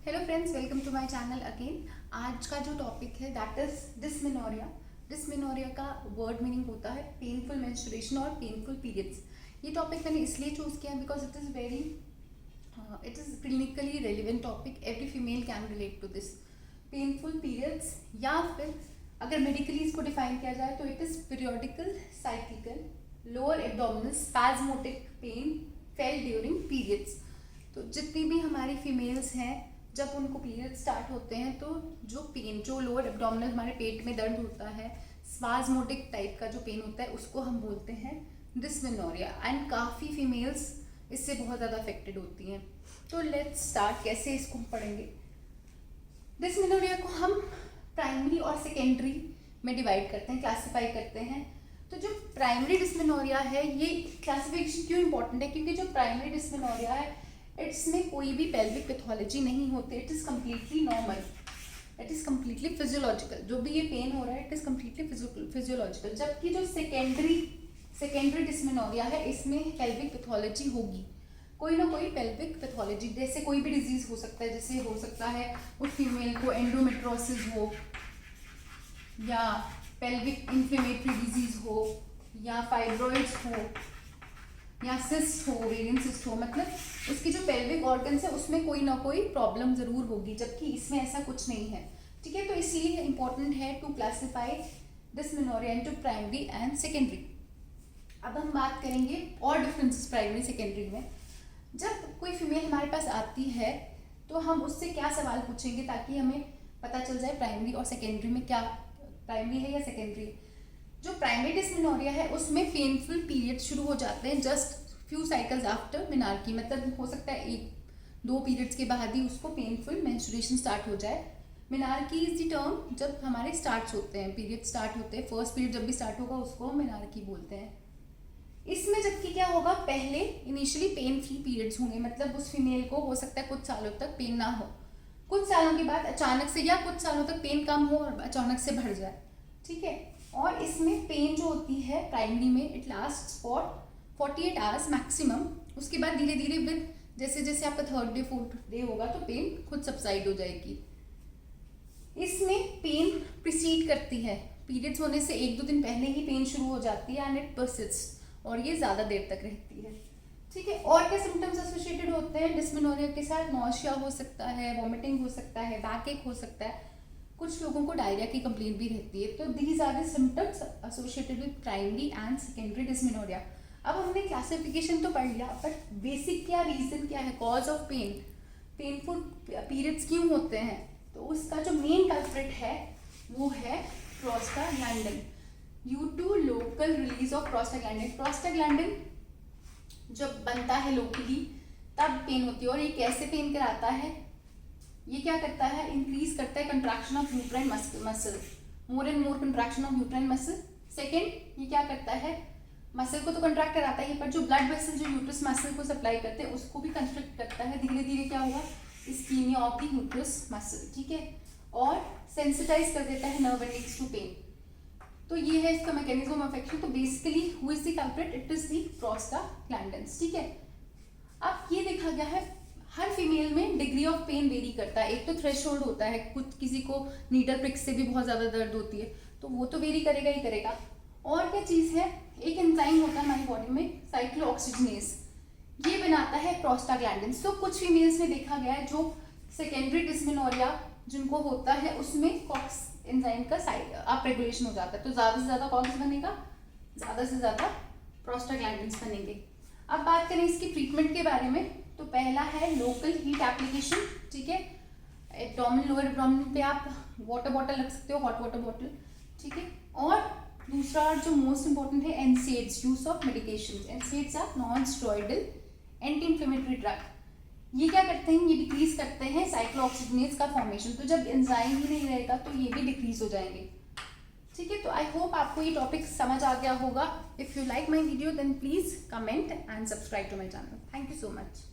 Hello friends, welcome to my channel again. आज का जो टॉपिक है दैट इज डिस्मेनोरिया। डिस्मेनोरिया का वर्ड मीनिंग होता है पेनफुल मेंस्ट्रुएशन और पेनफुल पीरियड्स। ये टॉपिक मैंने इसलिए चूज किया because it is clinically relevant topic. Every female can relate to this painful periods, या फिर अगर मेडिकली इसको डिफाइन किया जाए तो it is periodical cyclical lower abdominal spasmodic pain felt during periods. तो जितनी भी हमारी फीमेल्स हैं, जब उनको पीरियड स्टार्ट होते हैं तो जो लोअर एब्डोमिनल हमारे पेट में दर्द होता है, स्पाज्मोटिक टाइप का जो पेन होता है, उसको हम बोलते हैं डिस्मेनोरिया। एंड काफ़ी फीमेल्स इससे बहुत ज़्यादा अफेक्टेड होती हैं। तो लेट्स स्टार्ट, कैसे इसको हम पढ़ेंगे। डिस्मेनोरिया को हम प्राइमरी और सेकेंडरी में डिवाइड करते हैं, क्लासीफाई करते हैं। तो जो प्राइमरी डिस्मेनोरिया है, ये क्लासिफिकेशन क्यों इंपॉर्टेंट है, क्योंकि जो प्राइमरी डिस्मेनोरिया है इसमें कोई भी पेल्विक पैथोलॉजी नहीं होती। It is completely normal, it is completely physiological. जो भी ये पेन हो रहा है इट इज़ कम्प्लीटली फिजियोलॉजिकल। जबकि जो सेकेंडरी डिस्मेनोरिया है, इसमें पेल्विक पैथोलॉजी होगी, कोई ना कोई पेल्विक पैथोलॉजी। जैसे कोई भी डिजीज हो सकता है, जैसे हो सकता है उस फीमेल को एंडोमेट्रोसिस हो, या पेल्विक इन्फ्लेमेटरी डिजीज हो, या फाइब्रॉइड्स हो, या सिस्ट हो, ओवेरियन सिस्ट हो। मतलब उसकी जो पेल्विक ऑर्गन्स है उसमें कोई ना कोई प्रॉब्लम जरूर होगी, जबकि इसमें ऐसा कुछ नहीं है। ठीक है, तो इसलिए इंपॉर्टेंट है to classify dysmenorrhea into primary and secondary. अब हम बात करेंगे और डिफरेंसेस प्राइमरी सेकेंडरी में। जब कोई फीमेल हमारे पास आती है तो हम उससे क्या सवाल पूछेंगे ताकि हमें पता चल जाए प्राइमरी और सेकेंडरी में क्या, प्राइमरी है या सेकेंडरी। जो प्राइमरी डिस्मेनोरिया है उसमें पेनफुल पीरियड शुरू हो जाते हैं just few cycles after menarche. मतलब हो सकता है 1-2 पीरियड्स के बाद ही उसको पेनफुल मेंस्ट्रुएशन स्टार्ट हो जाए। मेनार्की इज द टर्म जब हमारे स्टार्ट होते हैं, पीरियड स्टार्ट होते हैं, फर्स्ट पीरियड जब भी स्टार्ट होगा उसको हम मेनार्की बोलते हैं। इसमें जबकि क्या होगा, पहले इनिशियली पेन फ्री पीरियड्स होंगे। मतलब उस फीमेल को हो सकता है कुछ सालों तक पेन ना हो, कुछ सालों के बाद अचानक से, या कुछ सालों तक पेन कम हो और अचानक से बढ़ जाए। ठीक है, और इसमें पेन जो होती है प्राइमरी में it last for 48 hours maximum. उसके बाद धीरे धीरे विद जैसे जैसे आपका 3rd डे 4th डे होगा तो पेन खुद सबसाइड हो जाएगी। इसमें पेन प्रिसीड करती है, पीरियड्स होने से 1-2 दिन पहले ही पेन शुरू हो जाती है एंड इट परसिस्ट, और ये ज़्यादा देर तक रहती है। ठीक है, और क्या सिम्टम्स एसोसिएटेड होते हैं डिस्मेनोरिया के साथ? नॉशिया हो सकता है, वॉमिटिंग हो सकता है, बैक एक हो सकता है, कुछ लोगों को डायरिया की कंप्लेंट भी रहती है। तो these are the symptoms associated with primary and secondary dysmenorrhea. अब हमने क्लासिफिकेशन तो पढ़ लिया, बट बेसिक क्या रीजन क्या है, cause of pain, painful periods क्यों होते हैं? तो उसका जो मेन कल्प्रिट है वो है prostaglandin, due to local release of prostaglandin. Prostaglandin जब बनता है लोकली तब पेन होती है। और ये कैसे पेन कराता है? ये क्या करता है, इंक्रीज करता है contraction of uterine muscle, more and more contraction of uterine muscle. Second, ये क्या करता है, मसल को तो कंट्रैक्ट कराता है, पर जो ब्लड वेसल जो यूट्रस मसल को सप्लाई करते हैं उसको भी कंस्ट्रक्ट करता है। धीरे धीरे क्या होगा, ischaemia of the uterus muscle. ठीक है, और सेंसिटाइज कर देता है नर्व एंडिंग्स टू पेन। तो ये है इसका मैकेनिज्म ऑफ एक्शन। तो basically who is the culprit? It is the prostaglandins. ठीक है, अब ये देखा गया है हर फीमेल में डिग्री ऑफ पेन वेरी करता है। एक तो थ्रेशोल्ड होता है, कुछ किसी को नीडल प्रिक से भी बहुत ज़्यादा दर्द होती है, तो वो तो वेरी करेगा ही करेगा। और क्या चीज़ है, एक एंजाइम होता है हमारी बॉडी में साइक्लोऑक्सीजनेज, ये बनाता है प्रोस्टाग्लैंडिन्स। तो कुछ फीमेल्स में देखा गया है जो सेकेंडरी डिस्मेनोरिया जिनको होता है उसमें कॉक्स एंजाइम का अप रेगुलेशन हो जाता है। तो ज़्यादा से ज़्यादा कॉक्स बनेगा, ज़्यादा से ज़्यादा प्रोस्टाग्लैंडिन्स बनेंगे। अब बात करें इसकी ट्रीटमेंट के बारे में, तो पहला है लोकल हीट एप्लीकेशन। ठीक है, एब्डोमिन, लोअर एब्डोमिन पे आप वाटर बॉटल रख सकते हो, हॉट वाटर बॉटल। ठीक है, और दूसरा जो मोस्ट इंपॉर्टेंट है NSAIDs, use of medications. NSAIDs are non steroidal anti inflammatory drug. ये क्या करते हैं, ये डिक्रीज करते हैं साइक्लोऑक्सीजनेज का फॉर्मेशन। तो जब एंजाइम ही नहीं रहेगा तो ये भी डिक्रीज हो जाएंगे। ठीक है, तो आई होप आपको ये टॉपिक समझ आ गया होगा। If you like my video then please comment and subscribe to my channel. Thank you so much.